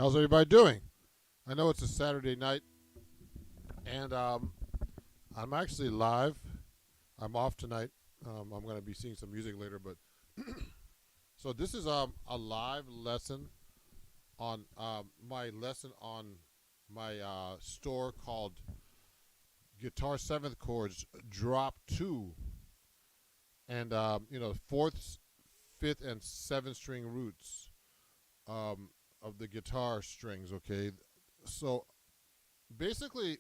How's everybody doing? I know it's a Saturday night, and I'm actually live. I'm off tonight. I'm going to be seeing some music later, but so this is a live lesson on my lesson on my store called Guitar 7th Chords Drop 2, and fourth, fifth, and seventh string roots. Of the guitar strings, okay? So basically,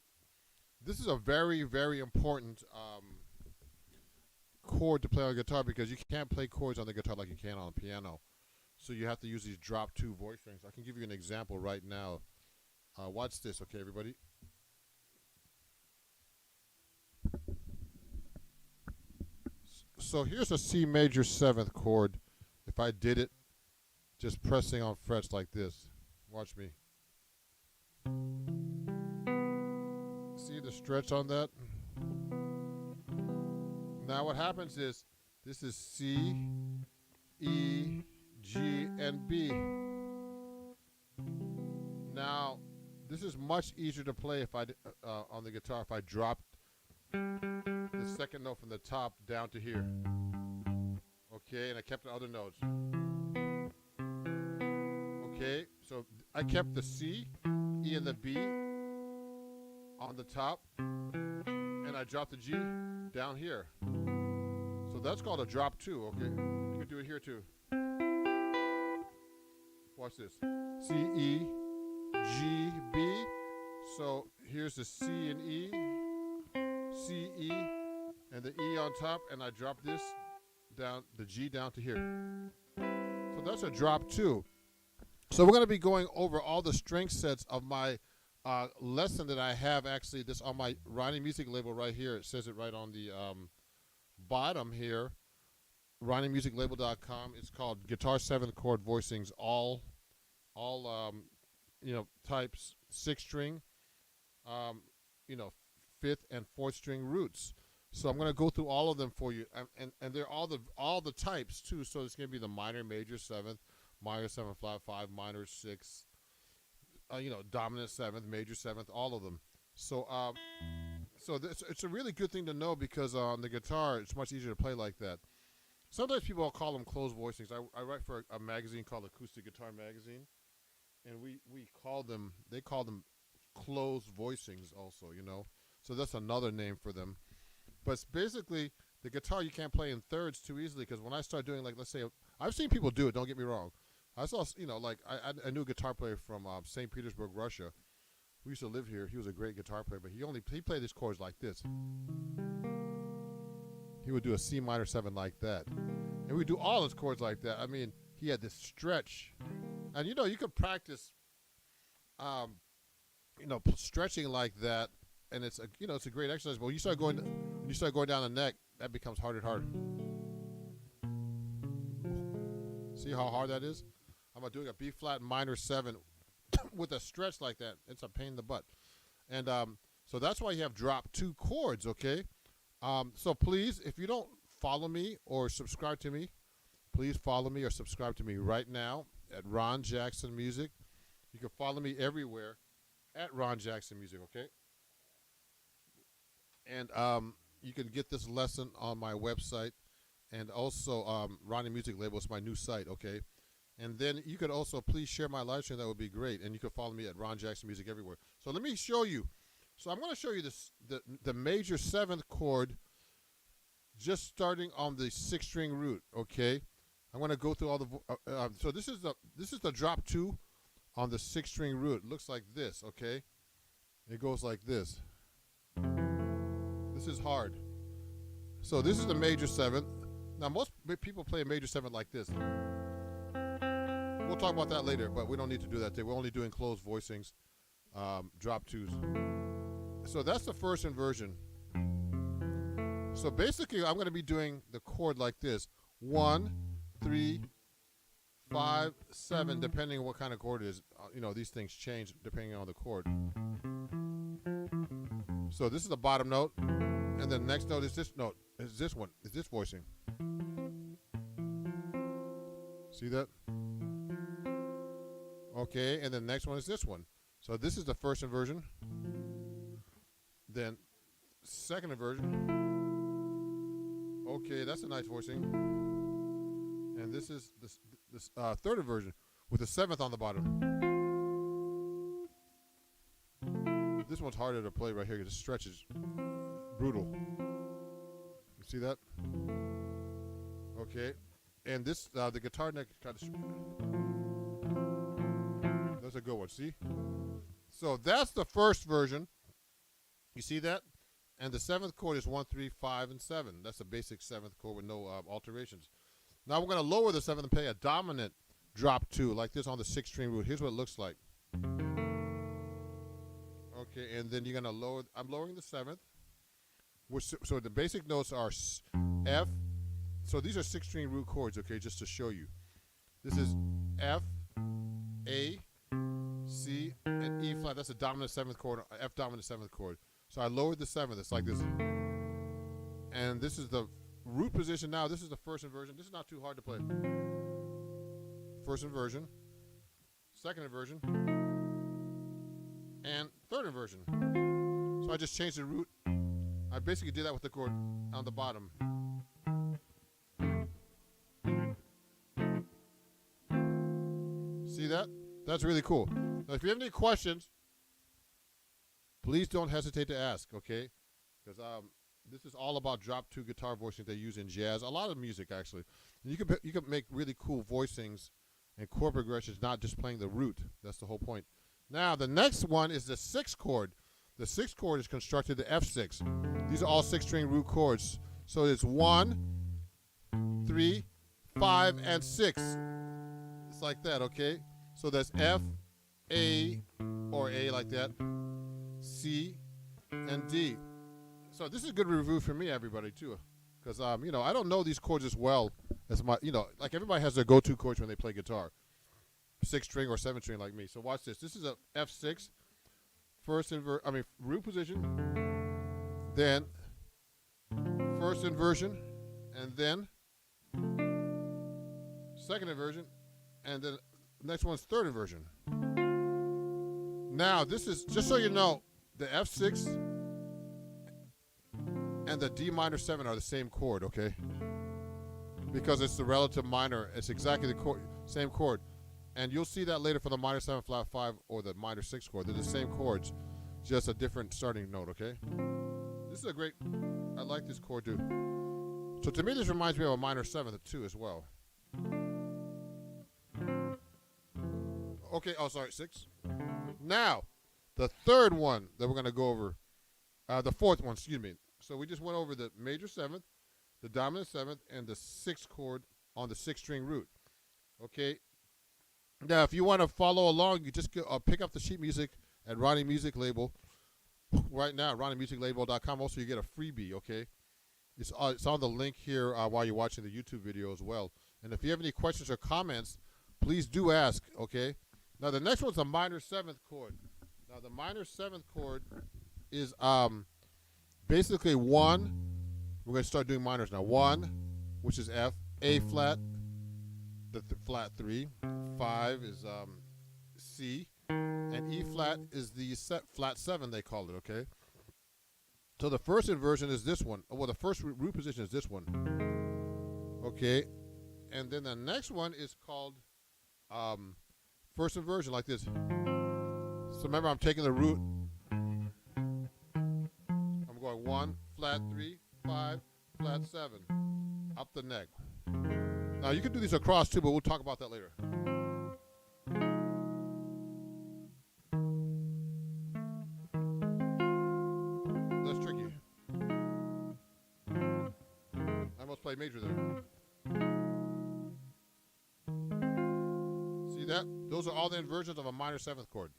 this is a very, very important chord to play on a guitar because you can't play chords on the guitar like you can on a piano. So you have to use these drop 2 voice strings. I can give you an example right now. Watch this, okay, everybody? So here's a C major 7th chord. If I did it, just pressing on frets like this. Watch me. See the stretch on that? Now what happens is, this is C, E, G, and B. Now, this is much easier to play if I on the guitar if I dropped the second note from the top down to here. Okay, and I kept the other notes. Okay, so I kept the C, E, and the B on the top, and I dropped the G down here. So that's called a drop 2, okay? You can do it here too. Watch this. C, E, G, B. So here's the C and E, C, E, and the E on top, and I drop this down, the G down to here. So that's a drop 2. So we're going to be going over all the string sets of my lesson that I have actually this on my Ronnie Music label right here. It says it right on the bottom here, RonnieMusicLabel.com. It's called Guitar 7th Chord Voicings, all types, 6 string, 5th and 4th string roots. So I'm going to go through all of them for you, and they're all the types too. So it's going to be the minor, major 7th, minor 7 flat 5, minor 6, dominant 7th, major 7th, all of them. So it's a really good thing to know because on the guitar it's much easier to play like that. Sometimes people call them closed voicings. I write for a magazine called Acoustic Guitar Magazine, and they call them closed voicings also, So that's another name for them. But it's basically, the guitar you can't play in thirds too easily because when I start doing, like, let's say, I've seen people do it, don't get me wrong. I saw, I knew a guitar player from St. Petersburg, Russia. We used to live here. He was a great guitar player, but he played his chords like this. He would do a C minor 7 like that. And we'd do all his chords like that. I mean, he had this stretch. And, you could practice, stretching like that. And it's a great exercise. But when you start going down the neck, that becomes harder and harder. See how hard that is? I'm doing a B flat minor 7 with a stretch like that. It's a pain in the butt. And so that's why you have drop 2 chords, okay? So please, if you don't follow me or subscribe to me, please follow me or subscribe to me right now at Ron Jackson Music. You can follow me everywhere at Ron Jackson Music, okay? And you can get this lesson on my website, and also Ronnie Music Label is my new site, okay? And then you could also please share my live stream. That would be great. And you can follow me at Ron Jackson Music everywhere. So let me show you. So I'm going to show you the major 7th chord, just starting on the 6th string root, okay? I'm going to go through all the so this is the drop 2 on the 6th string root. It looks like this, okay? It goes like this. This is hard. So this is the major 7th. Now most people play a major 7th like this. We'll talk about that later, but we don't need to do that today. We're only doing closed voicings, drop 2s. So that's the first inversion. So basically, I'm going to be doing the chord like this: 1, 3, 5, 7, depending on what kind of chord it is. These things change depending on the chord. So this is the bottom note, and the next note is this note. Is this one? Is this voicing? See that? Okay, and the next one is this one. So this is the first inversion. Then second inversion. Okay, that's a nice voicing. And this is this third inversion with the 7th on the bottom. This one's harder to play right here because it stretches. Brutal. You see that? Okay. And this, the guitar neck is kind of. That's a good one. See? So that's the first version. You see that? And the 7th chord is 1, 3, 5, and 7. That's a basic 7th chord with no alterations. Now we're going to lower the 7th and play a dominant drop 2 like this on the 6-string root. Here's what it looks like. Okay, and then you're going to lower. I'm lowering the 7th. So the basic notes are F. So these are 6-string root chords, okay, just to show you. This is F, A, C, and E flat. That's a dominant 7th chord, F dominant 7th chord. So I lowered the 7th. It's like this. And this is the root position now. This is the first inversion. This is not too hard to play. First inversion, second inversion, and third inversion. So I just changed the root. I basically did that with the chord on the bottom. See that? That's really cool. Now, if you have any questions, please don't hesitate to ask, okay? Because this is all about drop 2 guitar voicing they use in jazz. A lot of music, actually. And you can make really cool voicings and chord progressions, not just playing the root. That's the whole point. Now, the next one is the 6th chord. The 6th chord is constructed to F6. These are all 6-string root chords. So it's 1, 3, 5, and 6. It's like that, okay? So that's F, A, or A like that, C, and D. So this is a good review for me, everybody, too. Because, you know, I don't know these chords as well as my, you know, like everybody has their go-to chords when they play guitar. 6-string or 7-string like me. So watch this. This is a F6. First root position, then first inversion, and then second inversion, and then the next one's third inversion. Now, this is, just so you know, the F6 and the D minor 7 are the same chord, okay? Because it's the relative minor. It's exactly the same chord. And you'll see that later for the minor 7 flat 5 or the minor 6 chord. They're the same chords, just a different starting note, okay? This is a great, I like this chord too. So to me, this reminds me of a minor 7th too as well. Okay, oh sorry, 6. Now, the third one that we're going to go over, the fourth one, excuse me. So we just went over the major 7th, the dominant 7th, and the 6th chord on the 6-string root, okay? Now, if you want to follow along, you just pick up the sheet music at Ronnie Music Label right now, RonnieMusicLabel.com. Also, you get a freebie, okay? It's on the link here while you're watching the YouTube video as well. And if you have any questions or comments, please do ask, okay? Now, the next one's a minor 7th chord. Now, the minor 7th chord is basically 1. We're going to start doing minors now. 1, which is F, A flat, the flat 3. 5 is C, and E flat is the flat 7, they call it, okay? So the first inversion is this one. Well, the first root position is this one, okay? And then the next one is called first inversion, like this. So remember, I'm taking the root. I'm going 1, flat 3, 5, flat 7, up the neck. Now, you can do these across, too, but we'll talk about that later. That's tricky. I almost played major there. See that? Those are all the inversions of a minor 7th chord.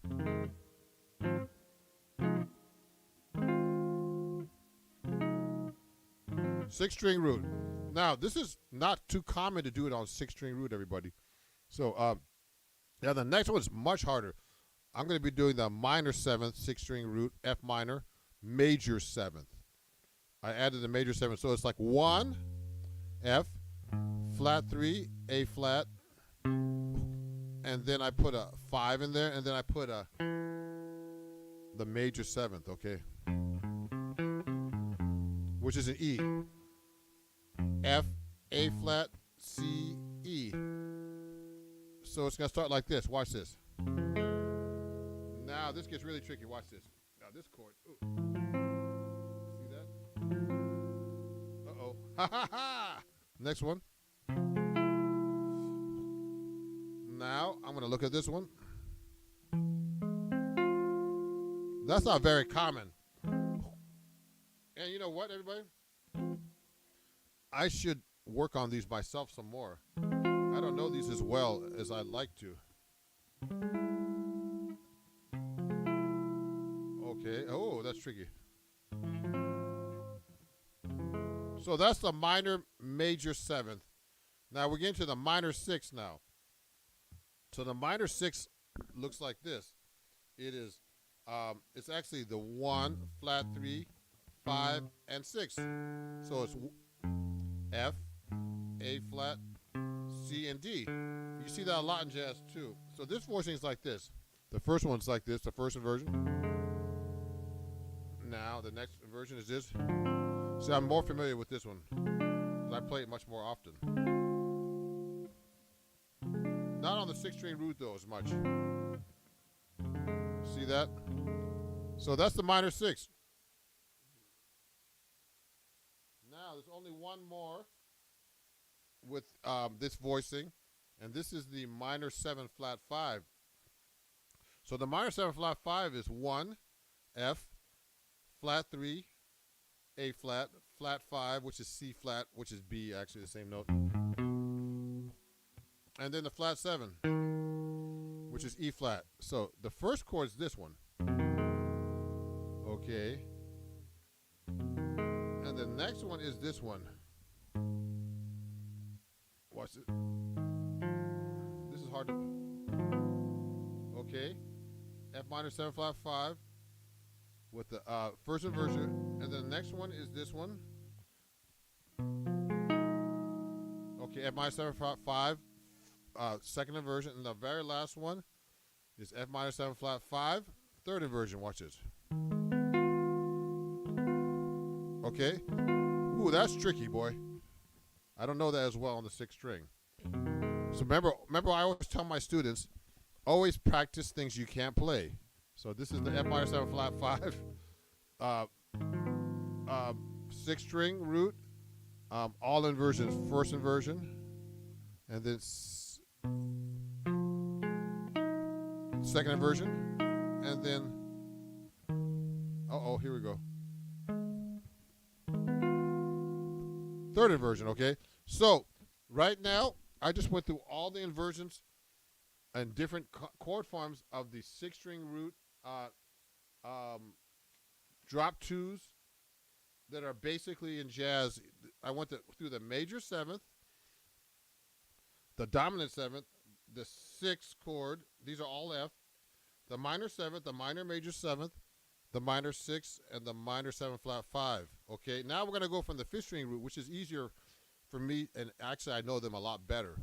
Six-string root. Now, this is not too common to do it on 6-string root, everybody. So, yeah, the next one is much harder. I'm going to be doing the minor 7th, 6-string root, F minor, major 7th. I added the major 7th, so it's like 1, F, flat 3, A flat, and then I put a 5 in there, and then I put the major 7th, okay? Which is an E. F, A flat, C, E. So it's going to start like this. Watch this. Now this gets really tricky. Watch this. Now this chord. Ooh. See that? Uh-oh. Ha ha ha! Next one. Now I'm going to look at this one. That's not very common. And you know what, everybody? I should work on these myself some more. I don't know these as well as I'd like to. Okay. Oh, that's tricky. So that's the minor major 7th. Now we're getting to the minor 6 now. So the minor 6 looks like this. It is, it's actually the 1, flat 3, 5, and 6. So it's F, A flat, C, and D. You see that a lot in jazz too. So this voicing is like this. The first one's like this, the first inversion. Now the next inversion is this. See, I'm more familiar with this one because I play it much more often. Not on the 6-string root though as much. See that? So that's the minor 6. Now there's only one more with this voicing, and this is the minor 7 flat 5. So the minor 7 flat 5 is 1, F, flat 3, A flat, flat 5, which is C flat, which is B, actually the same note. And then the flat 7, which is E flat. So the first chord is this one. Okay. And the next one is this one. Watch it. This is hard to. Okay. F minor 7 flat 5 with the first inversion, and then the next one is this one. Okay, F minor 7 flat 5, second inversion, and the very last one is F minor 7 flat 5, third inversion. Watch this. Okay. Ooh, that's tricky, boy. I don't know that as well on the 6th string. So remember, I always tell my students, always practice things you can't play. So this is the F minor 7 flat 5, 6th string root, all inversions, first inversion, and then second inversion, and then, here we go. Third inversion, okay? So right now, I just went through all the inversions and different chord forms of the 6-string root drop 2s that are basically in jazz. I went through the major 7th, the dominant 7th, the 6th chord. These are all F. The minor 7th, the minor major 7th, the minor 6, and the minor 7 flat 5. Okay, now we're going to go from the 5th string root, which is easier for me, and actually I know them a lot better.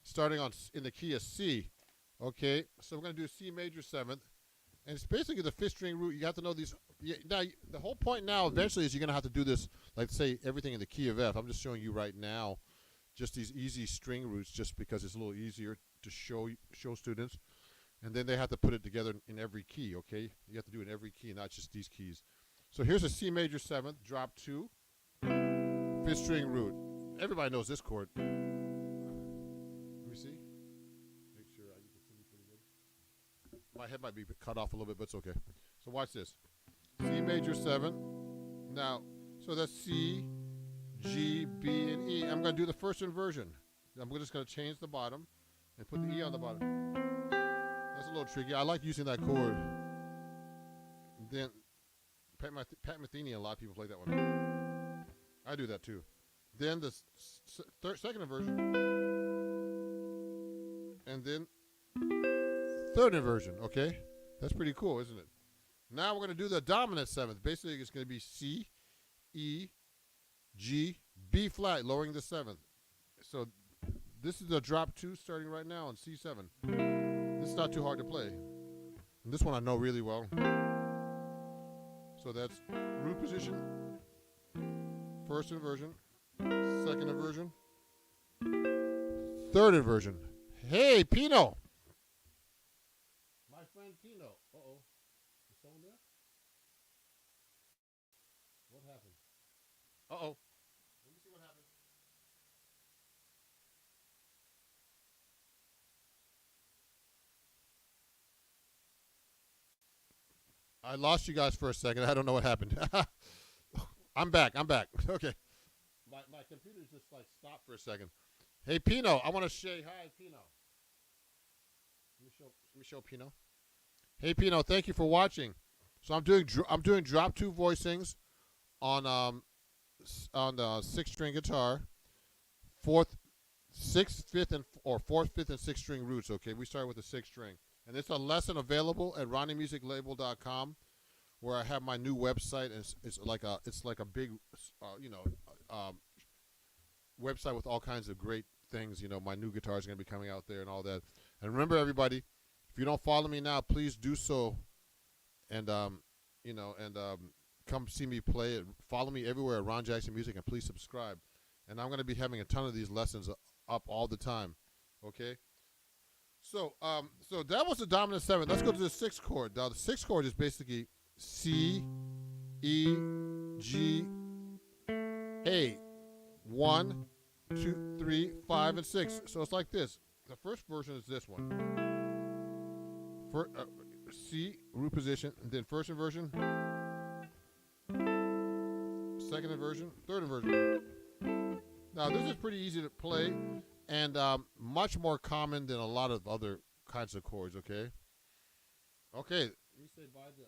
Starting in the key of C. Okay, so we're going to do C major 7th, and it's basically the 5th string root. You have to know these. Now, the whole point now eventually is you're going to have to do this, like say everything in the key of F. I'm just showing you right now just these easy string roots just because it's a little easier to show students. And then they have to put it together in every key, okay? You have to do it in every key, not just these keys. So here's a C major 7th, drop 2, 5th string root. Everybody knows this chord. Let me see. Make sure you can see me pretty good. My head might be cut off a little bit, but it's okay. So watch this. C major 7. Now, so that's C, G, B, and E. I'm going to do the first inversion. I'm just going to change the bottom and put the E on the bottom. That's a little tricky. I like using that chord. Then Pat Metheny, a lot of people play that one. I do that too. Then the second inversion, and then third inversion. Okay, that's pretty cool, isn't it? Now we're going to do the dominant 7th. Basically, it's going to be C, E, G, B flat, lowering the 7th. So This is the drop 2 starting right now on C7. This is not too hard to play. And this one I know really well. So that's root position, first inversion, second inversion, third inversion. Hey, Pino! My friend Pino. Uh-oh. Is someone there? What happened? Uh-oh. Let me see what happened. I lost you guys for a second. I don't know what happened. I'm back. Okay. My computer's just like stopped for a second. Hey, Pino, I want to say hi, Pino. Let me show Pino. Hey, Pino, thank you for watching. So I'm doing drop 2 voicings on the 6-string guitar, 4th, 6th, 5th, and 4th, 5th, and 6th string roots. Okay, we start with the 6th string, and it's a lesson available at RonnieMusicLabel.com, where I have my new website, and it's like a big, website with all kinds of great things. You know, my new guitar is going to be coming out there and all that. And remember, everybody, if you don't follow me now, please do so, and come see me play it. Follow me everywhere at Ron Jackson Music, and please subscribe. And I'm going to be having a ton of these lessons up all the time. Okay. So that was the dominant 7th. Let's go to the 6th chord. Now the 6th chord is basically C, E, G, A. 1, 2, 3, 5, and 6. So it's like this. The first version is this one. C, root position, and then first inversion, second inversion, third inversion. Now this is pretty easy to play, and much more common than a lot of other kinds of chords. Okay. Okay. Let me say bye to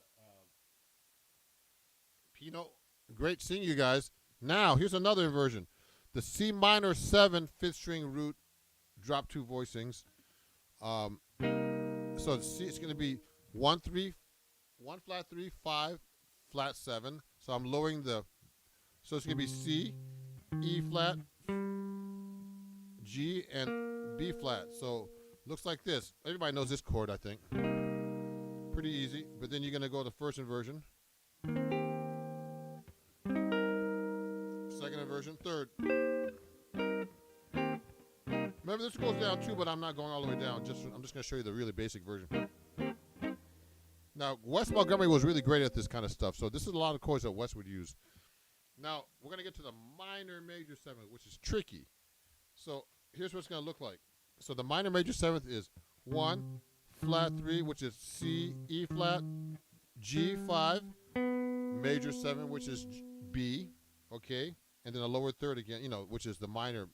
Pino. Great seeing you guys. Now here's another inversion. The C minor 7 5th string root drop 2 voicings. So C, it's going to be 1 flat 3, 5 flat 7. So I'm lowering the. So it's going to be C, E flat, G, and B flat. So looks like this. Everybody knows this chord, I think. Pretty easy. But then you're going to go to first inversion, second inversion, third. Remember, this goes down too, but I'm not going all the way down. I'm just going to show you the really basic version. Now, Wes Montgomery was really great at this kind of stuff, so this is a lot of chords that Wes would use. Now, we're going to get to the minor major 7th, which is tricky. So here's what it's going to look like. So the minor major 7th is 1 flat 3, which is C, E flat, G 5, major 7, which is B, okay, and then a lower third again, which is the minor.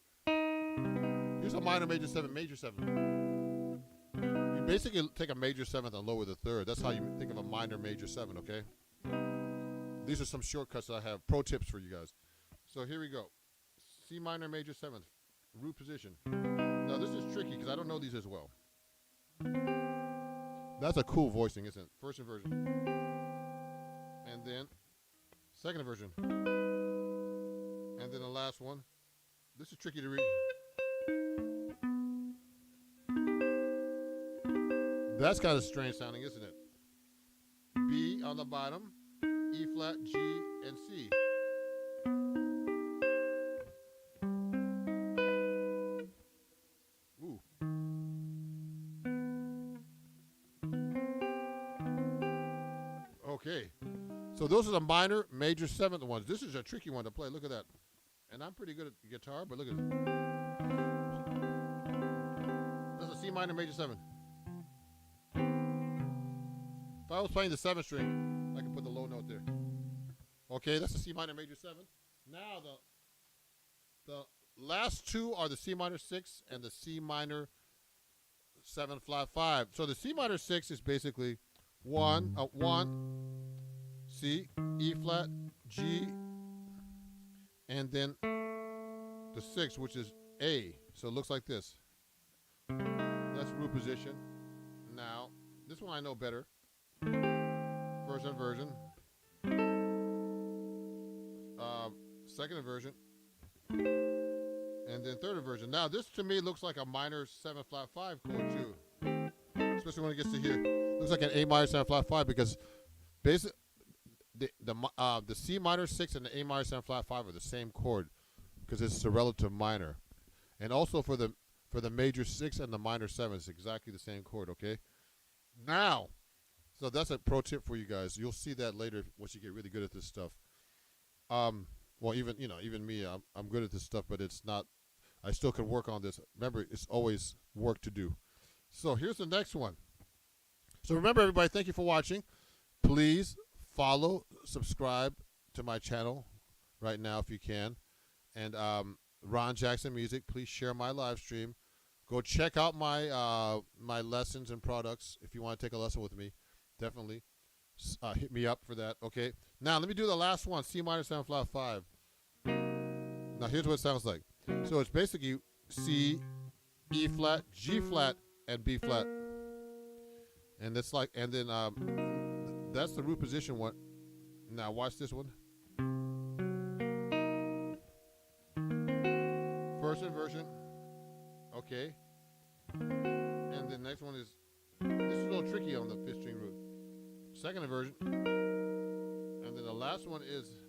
Here's a minor major 7, major 7. You basically take a major 7th and lower the third. That's how you think of a minor major 7, okay? These are some shortcuts that I have, pro tips for you guys. So here we go. C minor major 7th, root position. Now this is tricky because I don't know these as well. That's a cool voicing, isn't it? First inversion. And then second inversion. And then the last one. This is tricky to read. That's kind of strange sounding, isn't it? B on the bottom, E flat, G, and C. Ooh. Okay. So those are the minor, major 7th ones. This is a tricky one to play. Look at that. And I'm pretty good at the guitar, but look at it. That's a C minor major 7. If I was playing the 7th string, I could put the low note there. Okay, that's the C minor major 7. Now the last two are the C minor 6 and the C minor 7 flat 5. So the C minor 6 is basically 1, C, E flat, G, and then the 6, which is A. So it looks like this. That's root position. Now, this one I know better. First inversion. Second inversion. And then third inversion. Now this to me looks like a minor 7 flat 5 chord too, especially when it gets to here. Looks like an A minor 7 flat 5 because basically the C minor 6 and the A minor 7 flat 5 are the same chord because it's a relative minor, and also for the major 6 and the minor 7 it's exactly the same chord. Okay, now, so that's a pro tip for you guys. You'll see that later once you get really good at this stuff. Well, even me, I'm good at this stuff, but it's not. I still can work on this. Remember, it's always work to do. So here's the next one. So remember, everybody, thank you for watching. Please follow, subscribe to my channel right now if you can. And Ron Jackson Music, please share my live stream. Go check out my my lessons and products if you want to take a lesson with me. Definitely hit me up for that. Okay. Now let me do the last one, C minor 7 flat 5. Now here's what it sounds like. So it's basically C, E flat, G flat, and B flat. And that's like, and then that's the root position one. Now watch this one. First inversion. Okay. And the next one is, this is a little tricky on the 5th string root. Second inversion. And then the last one is,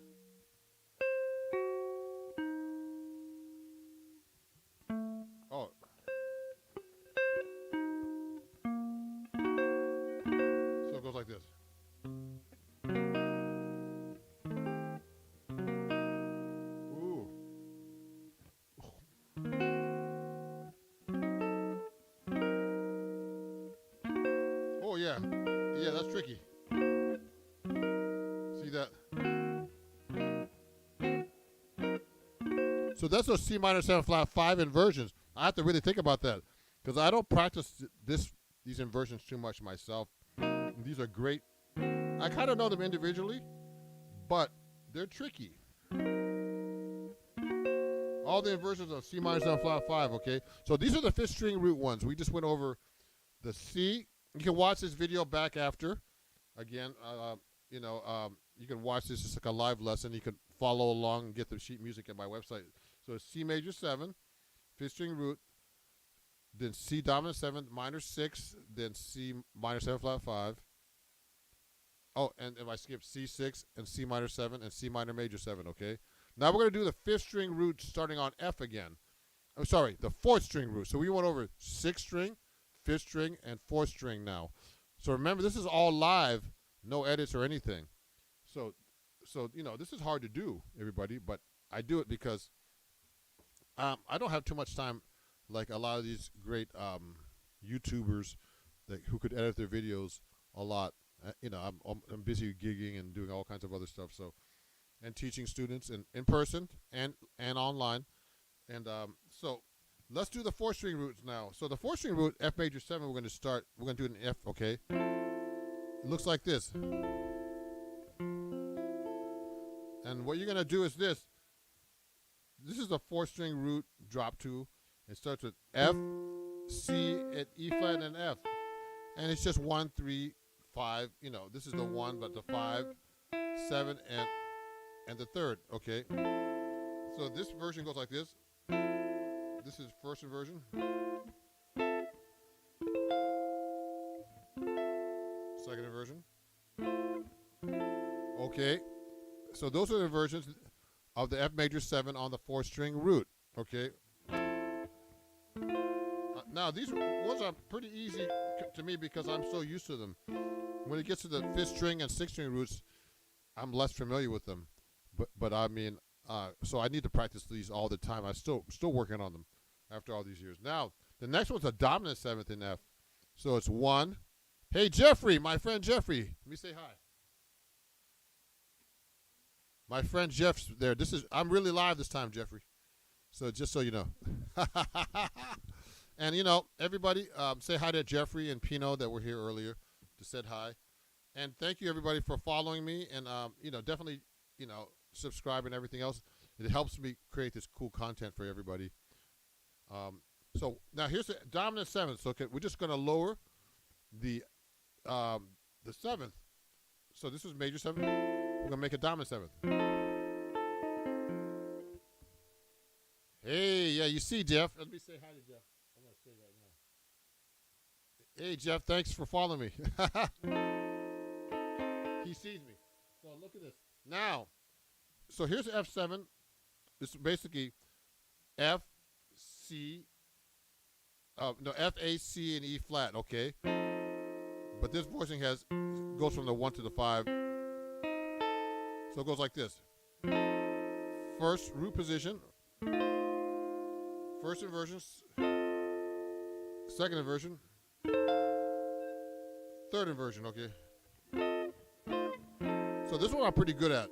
oh. So it goes like this. Ooh. Oh yeah. Yeah, that's tricky. See that? So that's those C minor 7 flat 5 inversions. I have to really think about that because I don't practice these inversions too much myself. And these are great. I kind of know them individually, but they're tricky. All the inversions of C minor 7 flat 5. Okay, so these are the 5th string root ones. We just went over the C. You can watch this video back after. Again, you can watch this just like a live lesson. You can follow along and get the sheet music at my website. So it's C major 7, 5th string root, then C dominant 7, minor 6, then C minor 7 flat 5. Oh, and if I skip C6 and C minor 7 and C minor major 7, okay? Now we're going to do the 5th string root starting on F again. I'm sorry, the 4th string root. So we went over 6th string, 5th string, and 4th string now. So remember, this is all live, no edits or anything. So this is hard to do, everybody, but I do it because I don't have too much time like a lot of these great YouTubers who could edit their videos a lot. I'm busy gigging and doing all kinds of other stuff. So, and teaching students in person and online. And so let's do the 4th string roots now. So the 4th string root, F major 7, we're going to start. We're going to do it in F, okay? It looks like this. And what you're going to do is this. This is the 4th string root drop 2. It starts with F, C, and E flat, and F. And it's just 1, 3, 5. This is the 1, but the 5, 7, and the 3rd, okay? So this version goes like this. This is first inversion. Second inversion. Okay. So those are the inversions of the F major 7 on the 4th string root. Okay. Now these ones are pretty easy to me because I'm so used to them. When it gets to the 5th string and 6th string roots, I'm less familiar with them. But I mean, so I need to practice these all the time. I'm still working on them after all these years. Now the next one's a dominant 7th in F. So it's 1. Hey Jeffrey, my friend Jeffrey, let me say hi. My friend Jeff's there. I'm really live this time, Jeffrey. So just so you know. And everybody, say hi to Jeffrey and Pino that were here earlier. Just said hi. And thank you everybody for following me and definitely subscribe and everything else. It helps me create this cool content for everybody. So now here's the dominant 7th. So we're just going to lower the 7th. So this is major 7th. We're going to make a dominant 7th. Hey, yeah. You see, Jeff. Let me say hi to Jeff. I'm gonna say right now. Hey, Jeff. Thanks for following me. He sees me. So look at this. Now, so here's F7. It's basically F, C, no, F, A, C, and E flat, okay? But this voicing goes from the 1 to the 5. So it goes like this. First root position, first inversion, second inversion, third inversion, okay? So this one I'm pretty good at.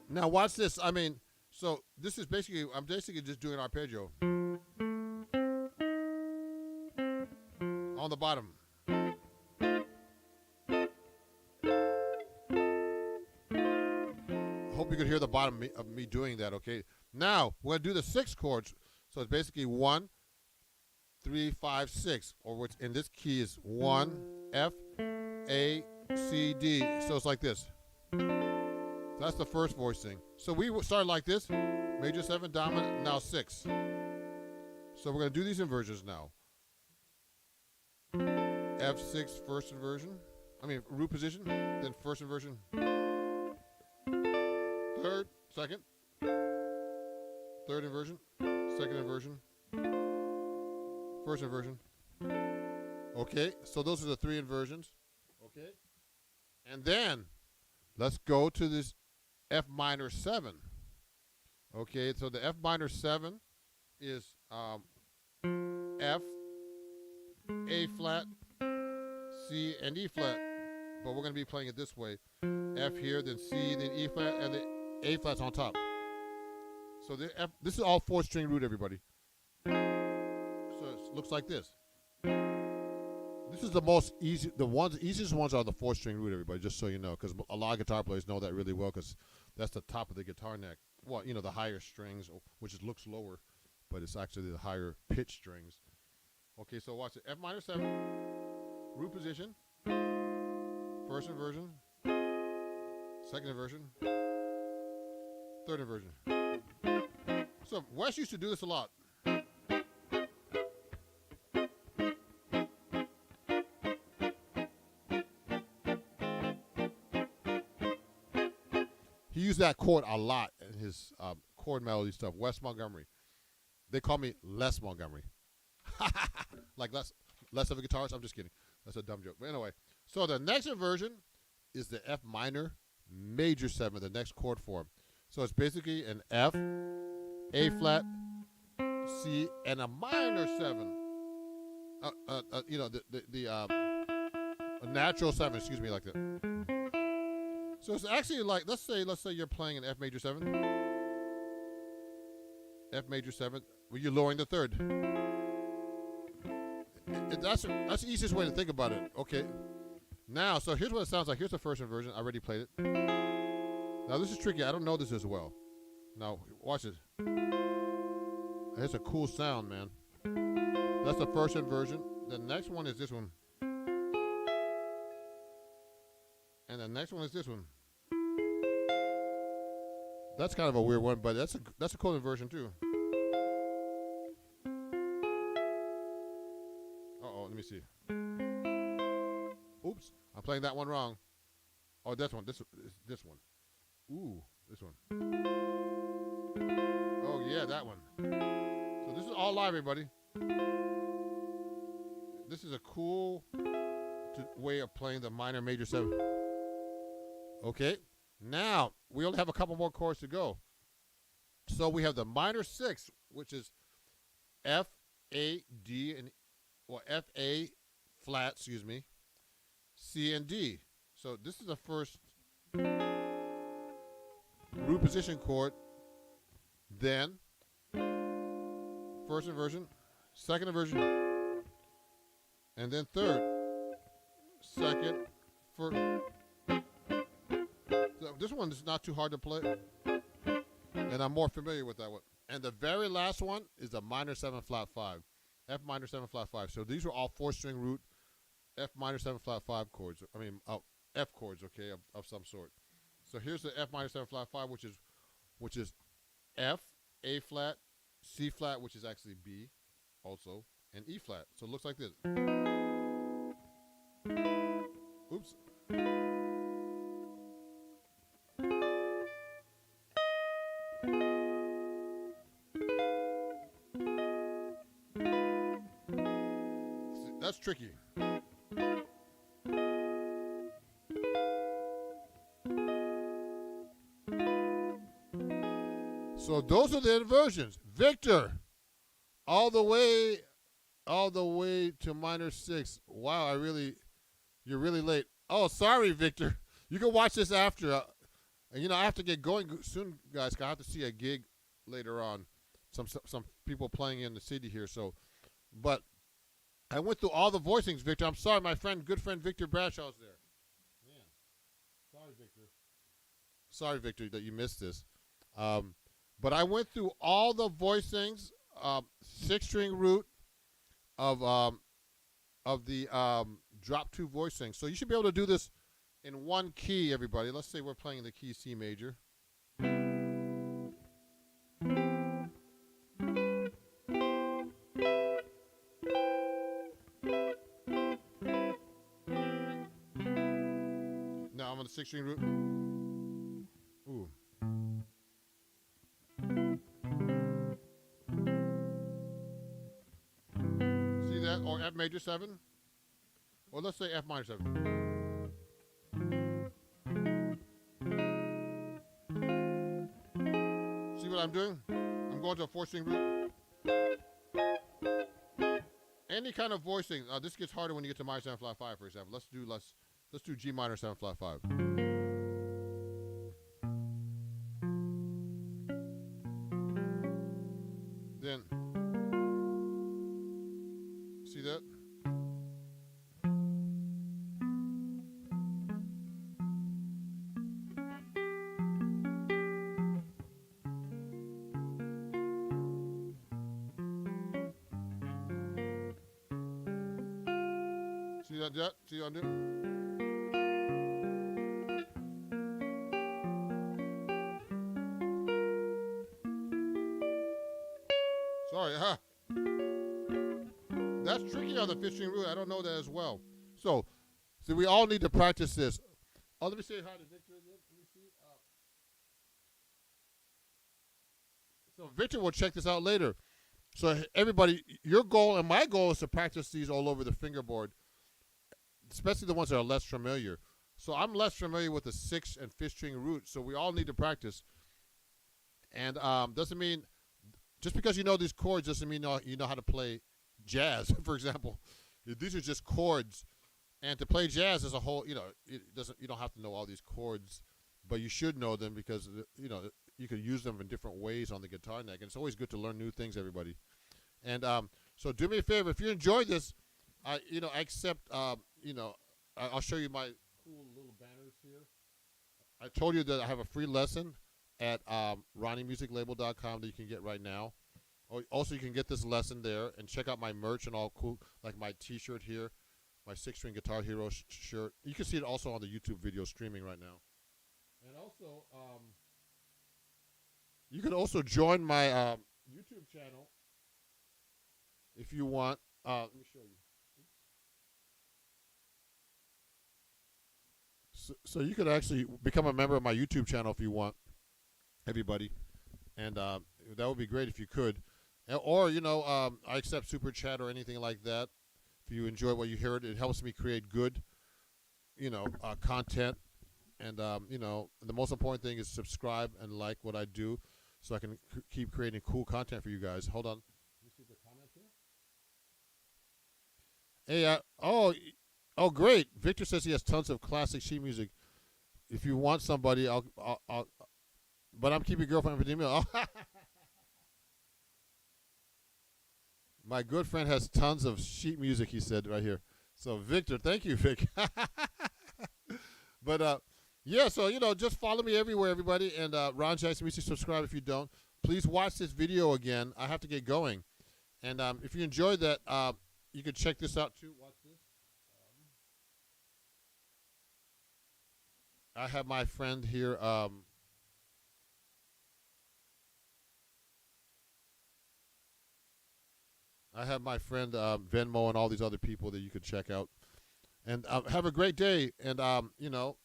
Now watch this. I mean, so this is basically, I'm basically just doing arpeggio. On the bottom. Hope you could hear the bottom of me doing that, okay? Now, we're going to do the 6 chords. So it's basically 1, 3, 5, 6. Or what's in this key is 1, F, A, C, D. So it's like this. That's the first voicing. So we started like this. Major 7, dominant, now 6. So we're going to do these inversions now. F6, first inversion. I mean, root position. Then first inversion. Third, second. Third inversion. Second inversion. First inversion. Okay, so those are the 3 inversions. Okay. And then, let's go to this F minor 7. Okay, so the F minor 7 is F, A flat, C, and E flat. But we're going to be playing it this way. F here, then C, then E flat, and the A flat's on top. So this is all 4-string root, everybody. So it looks like this. This is the most easy, easiest ones are the 4-string root, everybody, just so you know, because a lot of guitar players know that really well, because that's the top of the guitar neck. Well, you know, the higher strings, which looks lower, but it's actually the higher pitch strings. Okay, so watch it. F minor 7, root position, first inversion, second inversion, third inversion. So Wes used to do this a lot. He used that chord a lot in his chord melody stuff. Wes Montgomery. They call me Les Montgomery. Like less of a guitarist. I'm just kidding. That's a dumb joke. But anyway, so the next inversion is the F minor major 7, the next chord form. So it's basically an F, A flat, C, and a minor 7. You know, a natural 7. Excuse me, like that. So it's actually like, let's say you're playing an F major 7. F major 7. Well, you're lowering the third. That's the easiest way to think about it. Okay. Now, so here's what it sounds like. Here's the first inversion. I already played it. Now this is tricky. I don't know this as well. Now watch it. It's a cool sound, man. That's the first inversion. The next one is this one. And the next one is this one. That's kind of a weird one, but that's a cool inversion too. Uh-oh, let me see. Oops, I'm playing that one wrong. Oh, this one. This one. Ooh, this one. Oh yeah, that one. So this is all live, everybody. This is a cool way of playing the minor major 7. Okay, now we only have a couple more chords to go. So we have the minor 6, which is F, A, D, and F, A flat, excuse me, C, and D. So this is the first root position chord, then first inversion, second inversion, and then third, second, first. So this one is not too hard to play, and I'm more familiar with that one. And the very last one is the minor 7 flat 5, F minor 7 flat 5. So these are all 4-string root F minor 7 flat 5 chords. I mean F chords, okay, of some sort. So here's the F minor 7 flat 5, which is F, A flat, C flat, which is actually B, also, and E flat. So it looks like this. Oops. That's tricky. So those are the inversions. Victor, all the way to minor 6. Wow, you're really late. Oh, sorry, Victor. You can watch this after. And I have to get going soon, guys. 'Cause I have to see a gig later on. Some people playing in the city here. So, but I went through all the voicings, Victor. I'm sorry, my good friend Victor Bradshaw's there. Man, sorry, Victor. Sorry, Victor, that you missed this. But I went through all the voicings, 6-string root of the drop 2 voicing. So you should be able to do this in one key, everybody. Let's say we're playing the key C major. Now I'm on the 6-string root. Ooh. See that? Or F major 7? Or let's say F minor 7. See what I'm doing? I'm going to a 4-string root. Any kind of voicing. This gets harder when you get to minor 7 flat 5, for example. Let's do G minor 7 flat 5. Then see that? See that? See what I'm doing? Sorry, That's tricky on the 5th-string root. I don't know that as well. So we all need to practice this. Oh, let me say hi to Victor again. Let me see. So Victor will check this out later. So everybody, your goal and my goal is to practice these all over the fingerboard, especially the ones that are less familiar. So I'm less familiar with the 6th and 5th-string root, so we all need to practice. And doesn't mean, just because you know these chords doesn't mean you know how to play jazz, for example. These are just chords. And to play jazz as a whole, you don't have to know all these chords, but you should know them because, you can use them in different ways on the guitar neck. And it's always good to learn new things, everybody. And so do me a favor. If you enjoyed this, I accept, I'll show you my cool little banners here. I told you that I have a free lesson at RonnieMusicLabel.com that you can get right now. Also, you can get this lesson there and check out my merch and all cool, like my T-shirt here, my 6-string Guitar Hero shirt. You can see it also on the YouTube video streaming right now. And also, you can also join my YouTube channel if you want. Let me show you. So you could actually become a member of my YouTube channel if you want, everybody. And that would be great if you could. Or, I accept Super Chat or anything like that. If you enjoy what you hear, it helps me create good, content. And, the most important thing is subscribe and like what I do so I can keep creating cool content for you guys. Hold on. Let me see the comments here. Hey, oh, great. Victor says he has tons of classic sheet music. If you want somebody, I'll but I'm keeping girlfriend for the email. My good friend has tons of sheet music, he said right here. So, Victor, thank you, Vic. But, yeah, so, just follow me everywhere, everybody. And Ron Jackson Music, subscribe if you don't. Please watch this video again. I have to get going. And if you enjoyed that, you can check this out, too. Watch this. I have my friend here. I have my friend Venmo and all these other people that you could check out. And have a great day. And,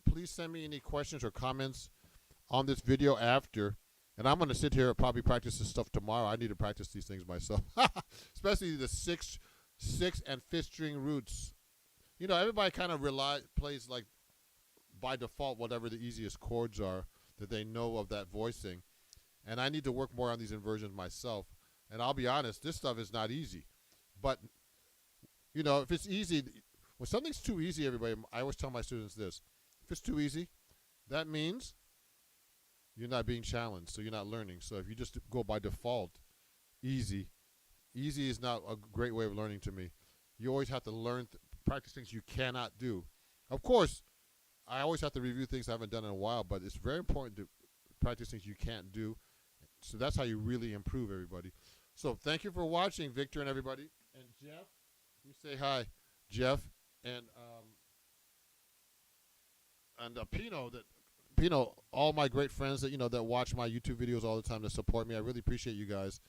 please send me any questions or comments on this video after. And I'm going to sit here and probably practice this stuff tomorrow. I need to practice these things myself. Especially the sixth and fifth string roots. Everybody kind of plays like by default whatever the easiest chords are that they know of that voicing. And I need to work more on these inversions myself. And I'll be honest, this stuff is not easy. But, if it's easy, when something's too easy, everybody, I always tell my students this. If it's too easy, that means you're not being challenged, so you're not learning. So if you just go by default, easy is not a great way of learning to me. You always have to learn, practice things you cannot do. Of course, I always have to review things I haven't done in a while, but it's very important to practice things you can't do. So that's how you really improve, everybody. So thank you for watching, Victor and everybody. And Jeff, you say hi, Jeff, and Pino, all my great friends that watch my YouTube videos all the time, that support me. I really appreciate you guys.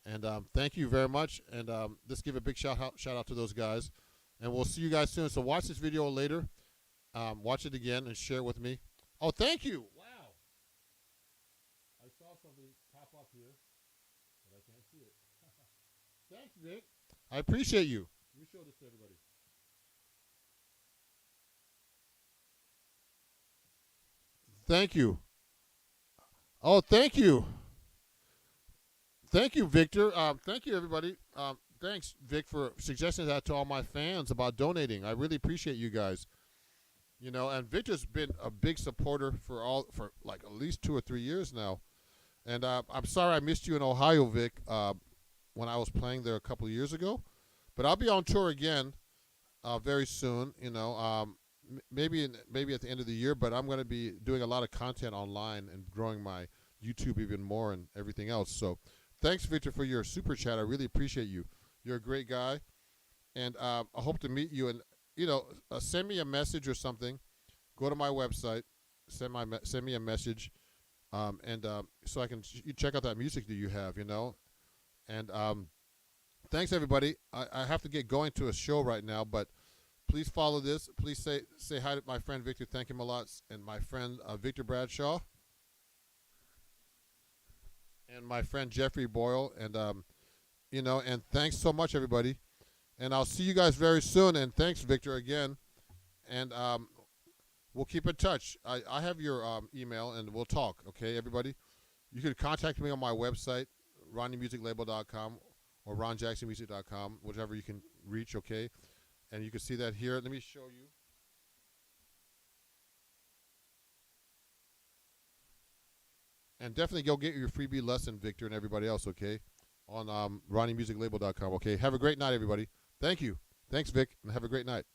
And thank you very much. And let's give a big shout out to those guys. And we'll see you guys soon. So watch this video later. Watch it again and share it with me. Oh, thank you. Wow. I saw something pop up here, but I can't see it. Thanks, Vic. I appreciate you. You show this to everybody. Thank you. Oh, thank you. Thank you, Victor. Thank you, everybody. Thanks, Vic, for suggesting that to all my fans about donating. I really appreciate you guys. And Victor's been a big supporter for like at least 2 or 3 years now. And I'm sorry I missed you in Ohio, Vic, when I was playing there a couple of years ago. But I'll be on tour again very soon. Maybe at the end of the year. But I'm going to be doing a lot of content online and growing my YouTube even more and everything else. So thanks, Victor, for your super chat. I really appreciate you. You're a great guy, and I hope to meet you. And send me a message or something. Go to my website, send me a message, so I can check out that music that you have. And thanks, everybody. I have to get going to a show right now, but please follow this. Please say hi to my friend Victor. Thank him a lot, and my friend Victor Bradshaw, and my friend Jeffrey Boyle, and and thanks so much, everybody. And I'll see you guys very soon. And thanks, Victor, again. And we'll keep in touch. I have your email, and we'll talk. Okay, everybody? You can contact me on my website, ronniemusiclabel.com or ronjacksonmusic.com, whichever you can reach, okay? And you can see that here. Let me show you. And definitely go get your freebie lesson, Victor, and everybody else, okay? On ronniemusiclabel.com, okay? Have a great night, everybody. Thank you. Thanks, Vic, and have a great night.